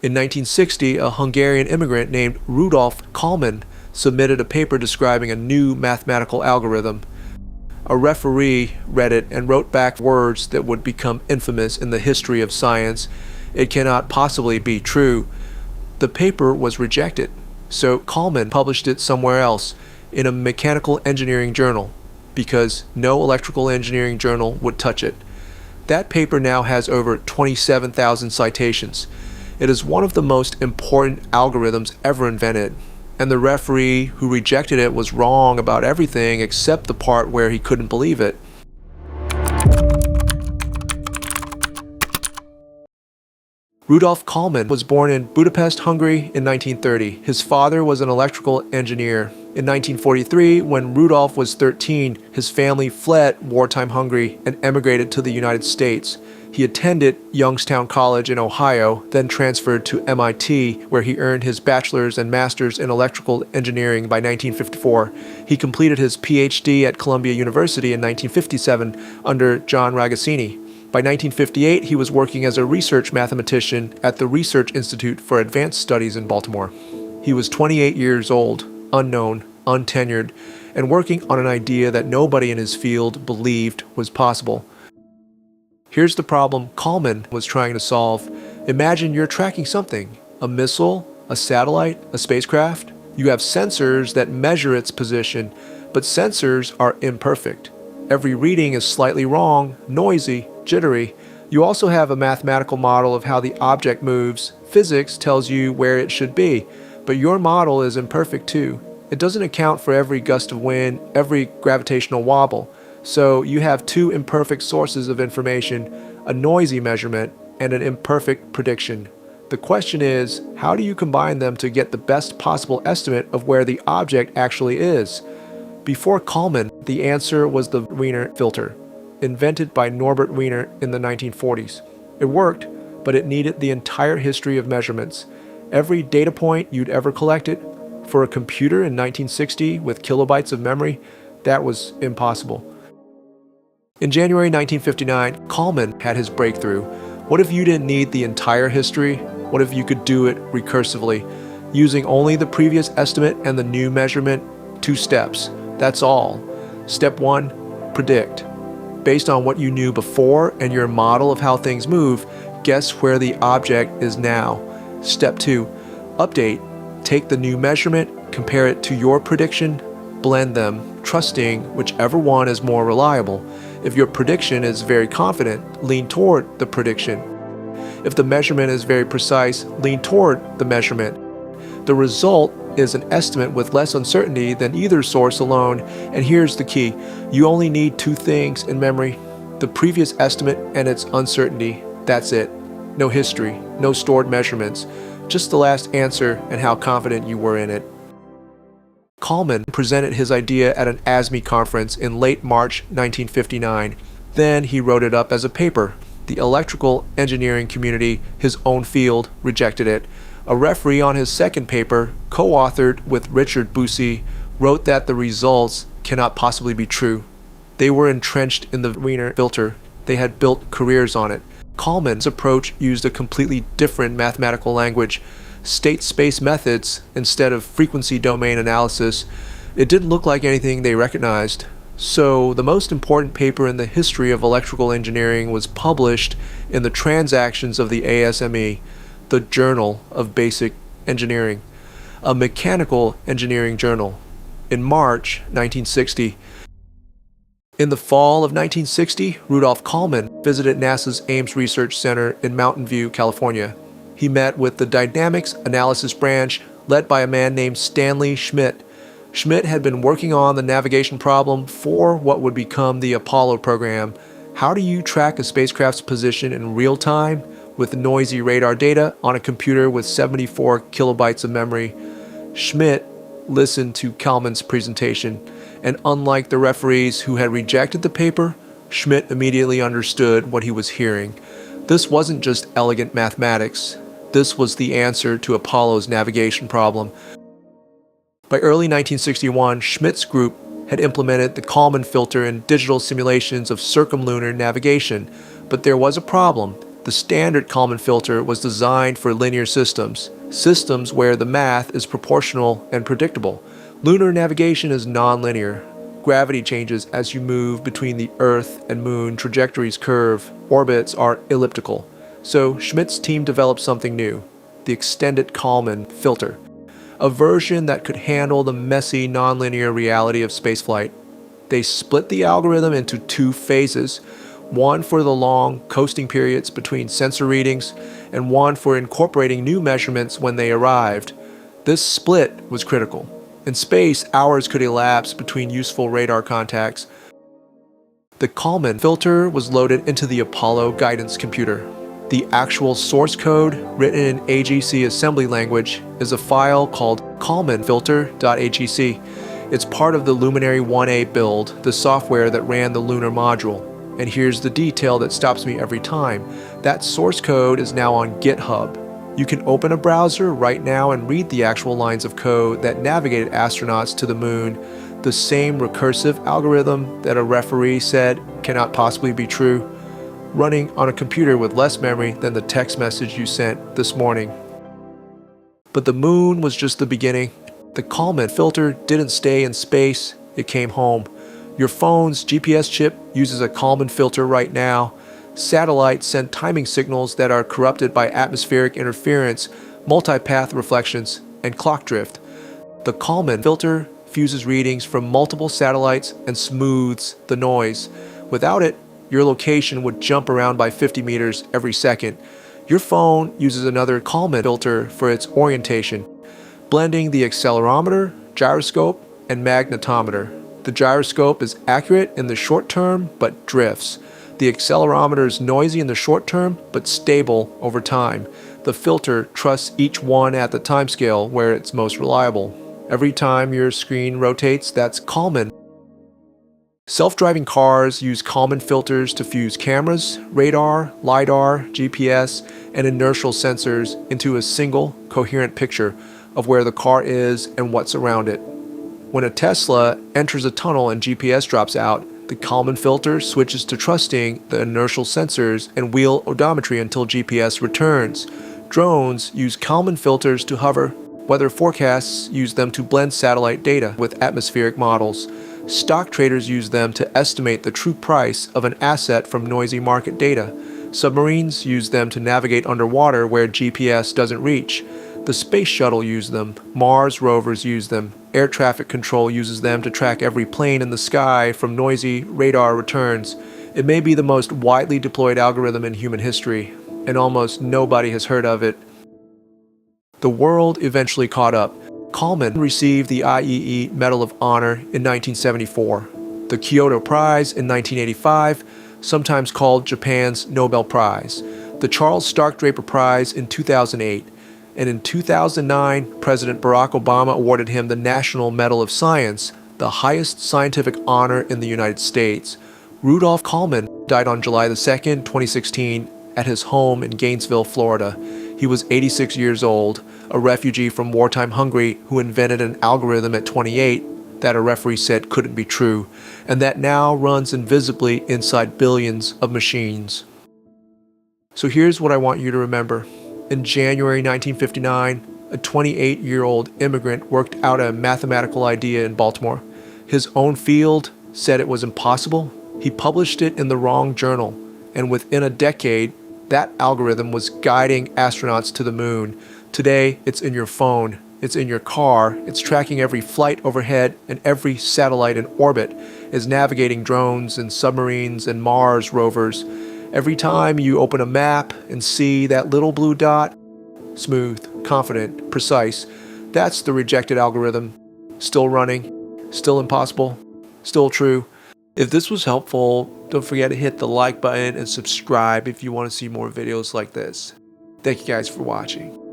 In 1960, a Hungarian immigrant named Rudolf Kalman submitted a paper describing a new mathematical algorithm. A referee read it and wrote back words that would become infamous in the history of science. It cannot possibly be true. The paper was rejected, so Kalman published it somewhere else, in a mechanical engineering journal, because no electrical engineering journal would touch it. That paper now has over 27,000 citations. It is one of the most important algorithms ever invented, and the referee who rejected it was wrong about everything except the part where he couldn't believe it. Rudolf Kalman was born in Budapest, Hungary in 1930. His father was an electrical engineer. In 1943, when Rudolf was 13, his family fled wartime Hungary and emigrated to the United States. He attended Youngstown College in Ohio, then transferred to MIT, where he earned his bachelor's and master's in electrical engineering by 1954. He completed his PhD at Columbia University in 1957 under John Ragazzini. By 1958, he was working as a research mathematician at the Research Institute for Advanced Studies in Baltimore. He was 28 years old, unknown, untenured, and working on an idea that nobody in his field believed was possible. Here's the problem Kalman was trying to solve. Imagine you're tracking something, a missile, a satellite, a spacecraft. You have sensors that measure its position, but sensors are imperfect. Every reading is slightly wrong, noisy, jittery. You also have a mathematical model of how the object moves. Physics tells you where it should be, but your model is imperfect too. It doesn't account for every gust of wind, every gravitational wobble. So you have two imperfect sources of information, a noisy measurement and an imperfect prediction. The question is, how do you combine them to get the best possible estimate of where the object actually is? Before Kalman, the answer was the Wiener filter, invented by Norbert Wiener in the 1940s. It worked, but it needed the entire history of measurements. Every data point you'd ever collected. For a computer in 1960 with kilobytes of memory, that was impossible. In January 1959, Kalman had his breakthrough. What if you didn't need the entire history? What if you could do it recursively, using only the previous estimate and the new measurement? 2 steps. That's all. Step 1, predict. Based on what you knew before and your model of how things move, guess where the object is now. Step 2, update. Take the new measurement, compare it to your prediction, blend them, trusting whichever one is more reliable. If your prediction is very confident, lean toward the prediction. If the measurement is very precise, lean toward the measurement. The result is an estimate with less uncertainty than either source alone, and here's the key. You only need 2 things in memory: the previous estimate and its uncertainty. That's it. No history, no stored measurements, just the last answer and how confident you were in it. Kalman presented his idea at an ASME conference in late March 1959. Then he wrote it up as a paper. The electrical engineering community, his own field, rejected it. A referee on his second paper, co-authored with Richard Bussey, wrote that the results cannot possibly be true. They were entrenched in the Wiener filter. They had built careers on it. Kalman's approach used a completely different mathematical language, state space methods instead of frequency domain analysis. It didn't look like anything they recognized. So the most important paper in the history of electrical engineering was published in the Transactions of the ASME, the Journal of Basic Engineering, a mechanical engineering journal, in March 1960. In the fall of 1960, Rudolf Kalman visited NASA's Ames Research Center in Mountain View, California. He met with the Dynamics Analysis Branch, led by a man named Stanley Schmidt. Schmidt had been working on the navigation problem for what would become the Apollo program. How do you track a spacecraft's position in real time with noisy radar data on a computer with 74 kilobytes of memory? Schmidt listened to Kalman's presentation, and unlike the referees who had rejected the paper, Schmidt immediately understood what he was hearing. This wasn't just elegant mathematics. This was the answer to Apollo's navigation problem. By early 1961, Schmidt's group had implemented the Kalman filter in digital simulations of circumlunar navigation, but there was a problem. The standard Kalman filter was designed for linear systems, systems where the math is proportional and predictable. Lunar navigation is nonlinear. Gravity changes as you move between the Earth and Moon, trajectories curve, orbits are elliptical. So Schmidt's team developed something new, the extended Kalman filter, a version that could handle the messy, nonlinear reality of spaceflight. They split the algorithm into two phases, one for the long coasting periods between sensor readings, and one for incorporating new measurements when they arrived. This split was critical. In space, hours could elapse between useful radar contacts. The Kalman filter was loaded into the Apollo guidance computer. The actual source code, written in AGC assembly language, is a file called kalmanfilter.agc. It's part of the Luminary 1A build, the software that ran the lunar module. And here's the detail that stops me every time. That source code is now on GitHub. You can open a browser right now and read the actual lines of code that navigated astronauts to the moon, the same recursive algorithm that a referee said cannot possibly be true, running on a computer with less memory than the text message you sent this morning. But the moon was just the beginning. The Kalman filter didn't stay in space, it came home. Your phone's GPS chip uses a Kalman filter right now. Satellites send timing signals that are corrupted by atmospheric interference, multipath reflections, and clock drift. The Kalman filter fuses readings from multiple satellites and smooths the noise. Without it, your location would jump around by 50 meters every second. Your phone uses another Kalman filter for its orientation, blending the accelerometer, gyroscope, and magnetometer. The gyroscope is accurate in the short term, but drifts. The accelerometer is noisy in the short term, but stable over time. The filter trusts each one at the timescale where it's most reliable. Every time your screen rotates, that's Kalman. Self-driving cars use Kalman filters to fuse cameras, radar, LiDAR, GPS, and inertial sensors into a single, coherent picture of where the car is and what's around it. When a Tesla enters a tunnel and GPS drops out, the Kalman filter switches to trusting the inertial sensors and wheel odometry until GPS returns. Drones use Kalman filters to hover. Weather forecasts use them to blend satellite data with atmospheric models. Stock traders use them to estimate the true price of an asset from noisy market data. Submarines use them to navigate underwater where GPS doesn't reach. The space shuttle used them. Mars rovers use them. Air traffic control uses them to track every plane in the sky from noisy radar returns. It may be the most widely deployed algorithm in human history, and almost nobody has heard of it. The world eventually caught up. Kalman received the IEE Medal of Honor in 1974, the Kyoto Prize in 1985, sometimes called Japan's Nobel Prize, the Charles Stark Draper Prize in 2008, and in 2009, President Barack Obama awarded him the National Medal of Science, the highest scientific honor in the United States. Rudolph Kalman died on July 2, 2016, at his home in Gainesville, Florida. He was 86 years old, a refugee from wartime Hungary who invented an algorithm at 28 that a referee said couldn't be true, and that now runs invisibly inside billions of machines. So here's what I want you to remember. In January 1959, a 28-year-old immigrant worked out a mathematical idea in Baltimore. His own field said it was impossible. He published it in the wrong journal, and within a decade, that algorithm was guiding astronauts to the moon. Today, it's in your phone, it's in your car, it's tracking every flight overhead, and every satellite in orbit is navigating drones and submarines and Mars rovers. Every time you open a map and see that little blue dot, smooth, confident, precise, that's the rejected algorithm. Still running, still impossible, still true. If this was helpful, don't forget to hit the like button and subscribe if you want to see more videos like this. Thank you guys for watching.